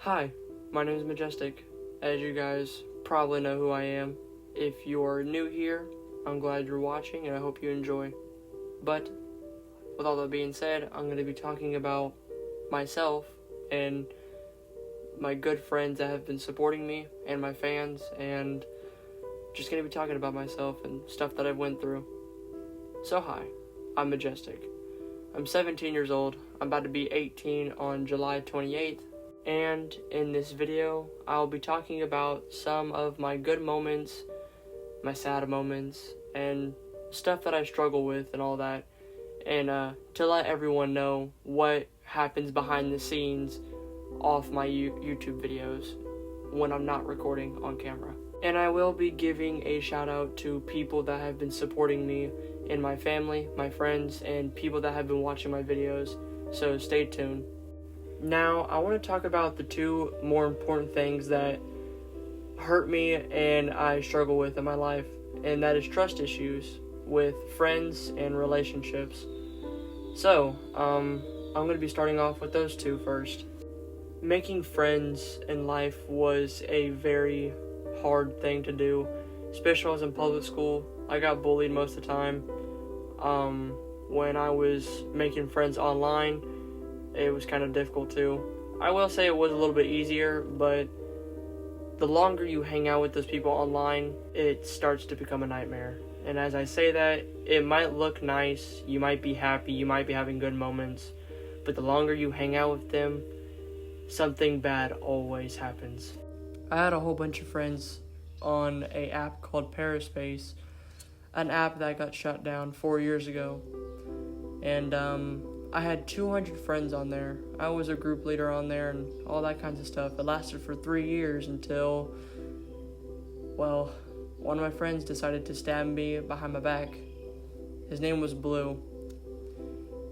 Hi, my name is Majestic. As you guys probably know who I am. If you're new here, I'm glad you're watching and I hope you enjoy. But with all that being said, I'm going to be talking about myself and my good friends that have been supporting me and my fans, and just going to be talking about myself and stuff that I've went through. So hi, I'm Majestic. I'm 17 years old. I'm about to be 18 on July 28th. And in this video, I'll be talking about some of my good moments, my sad moments, and stuff that I struggle with and all that. And to let everyone know what happens behind the scenes off my YouTube videos when I'm not recording on camera. And I will be giving a shout out to people that have been supporting me in my family, my friends, and people that have been watching my videos. So stay tuned. Now, I want to talk about the two more important things that hurt me and I struggle with in my life, and that is trust issues with friends and relationships. So, I'm going to be starting off with those two first. Making friends in life was a very hard thing to do, especially when I was in public school. I got bullied most of the time. When I was making friends online, it was kind of difficult too. I will say it was a little bit easier, but the longer you hang out with those people online, it starts to become a nightmare. And as I say that, it might look nice, you might be happy, you might be having good moments, but the longer you hang out with them, something bad always happens. I had a whole bunch of friends on an app called Perispace, an app that got shut down 4 years ago. And I had 200 friends on there. I was a group leader on there and all that kinds of stuff. It lasted for 3 years until, well, one of my friends decided to stab me behind my back. His name was Blue.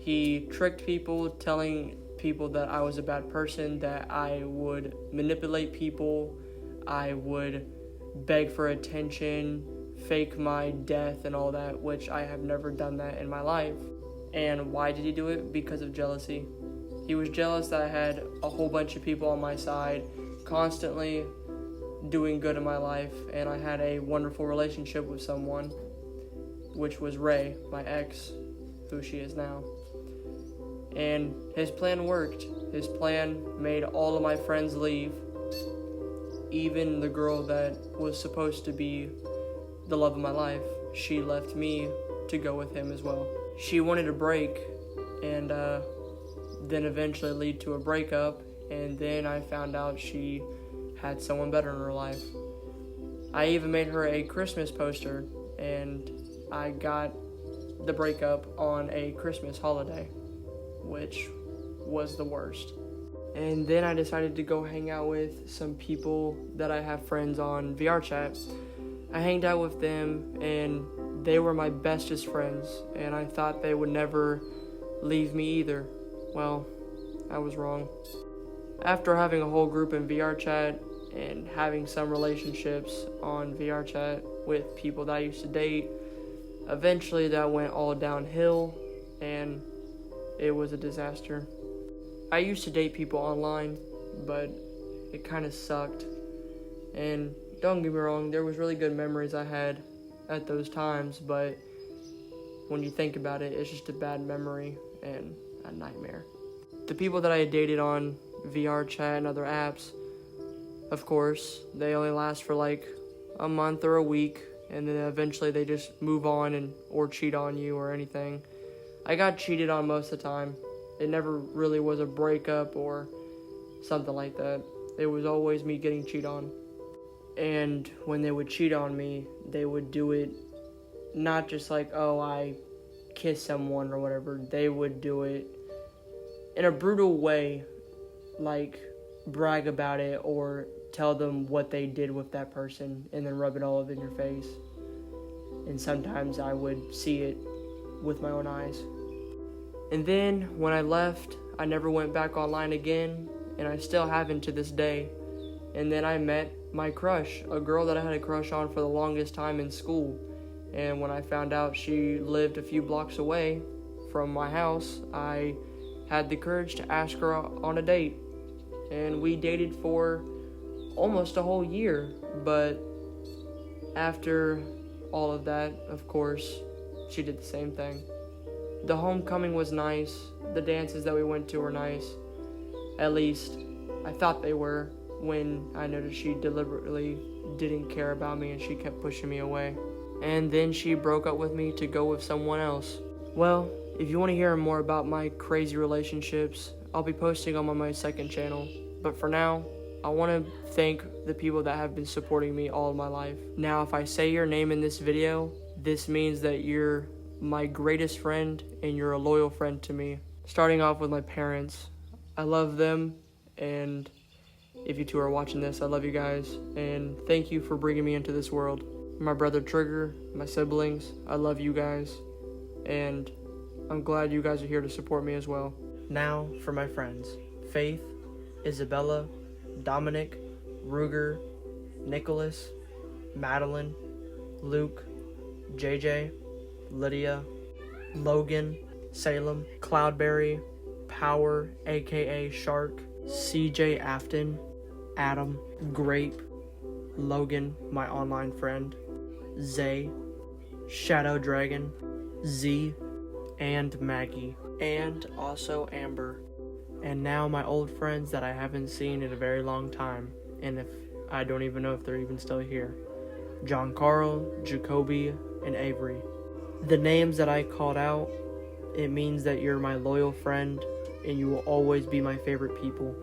He tricked people, telling people that I was a bad person, that I would manipulate people, I would beg for attention, fake my death and all that, which I have never done that in my life. And why did he do it? Because of jealousy. He was jealous that I had a whole bunch of people on my side, constantly doing good in my life, and I had a wonderful relationship with someone, which was Ray, my ex, who she is now. And his plan worked. His plan made all of my friends leave, even the girl that was supposed to be the love of my life. She left me to go with him as well. She wanted a break, and then eventually lead to a breakup, and then I found out she had someone better in her life. I even made her a Christmas poster, and I got the breakup on a Christmas holiday, which was the worst. And then I decided to go hang out with some people that I have friends on VRChat. I hanged out with them, and they were my bestest friends, and I thought they would never leave me either. Well, I was wrong. After having a whole group in VRChat and having some relationships on VRChat with people that I used to date, eventually that went all downhill, and it was a disaster. I used to date people online, but it kind of sucked. And don't get me wrong, there was really good memories I had at those times, but when you think about it, it's just a bad memory and a nightmare. The people that I had dated on VRChat and other apps, of course, they only last for like a month or a week, and then eventually they just move on or cheat on you or anything. I got cheated on most of the time. It never really was a breakup or something like that. It was always me getting cheated on. And when they would cheat on me, they would do it not just like, oh, I kissed someone or whatever. They would do it in a brutal way, like brag about it or tell them what they did with that person and then rub it all over in your face. And sometimes I would see it with my own eyes. And then when I left, I never went back online again, and I still haven't to this day. And then I met my crush, a girl that I had a crush on for the longest time in school. And when I found out she lived a few blocks away from my house, I had the courage to ask her on a date. and we dated for almost a whole year. But after all of that, of course, she did the same thing. The homecoming was nice. The dances that we went to were nice. At least, I thought they were, when I noticed she deliberately didn't care about me and she kept pushing me away. And then she broke up with me to go with someone else. Well, if you want to hear more about my crazy relationships, I'll be posting them on my second channel. But for now, I want to thank the people that have been supporting me all of my life. Now, if I say your name in this video, this means that you're my greatest friend and you're a loyal friend to me. Starting off with my parents. I love them, and if you two are watching this, I love you guys, and thank you for bringing me into this world. My brother Trigger, my siblings, I love you guys, and I'm glad you guys are here to support me as well. Now for my friends. Faith, Isabella, Dominic, Ruger, Nicholas, Madeline, Luke, JJ, Lydia, Logan, Salem, Cloudberry, Power, aka Shark, CJ Afton, Adam, Grape, Logan, my online friend, Zay, Shadow Dragon, Z, and Maggie, and also Amber. And now my old friends that I haven't seen in a very long time, and if I don't even know if they're even still here. John Carl, Jacoby, and Avery. The names that I called out, it means that you're my loyal friend and you will always be my favorite people.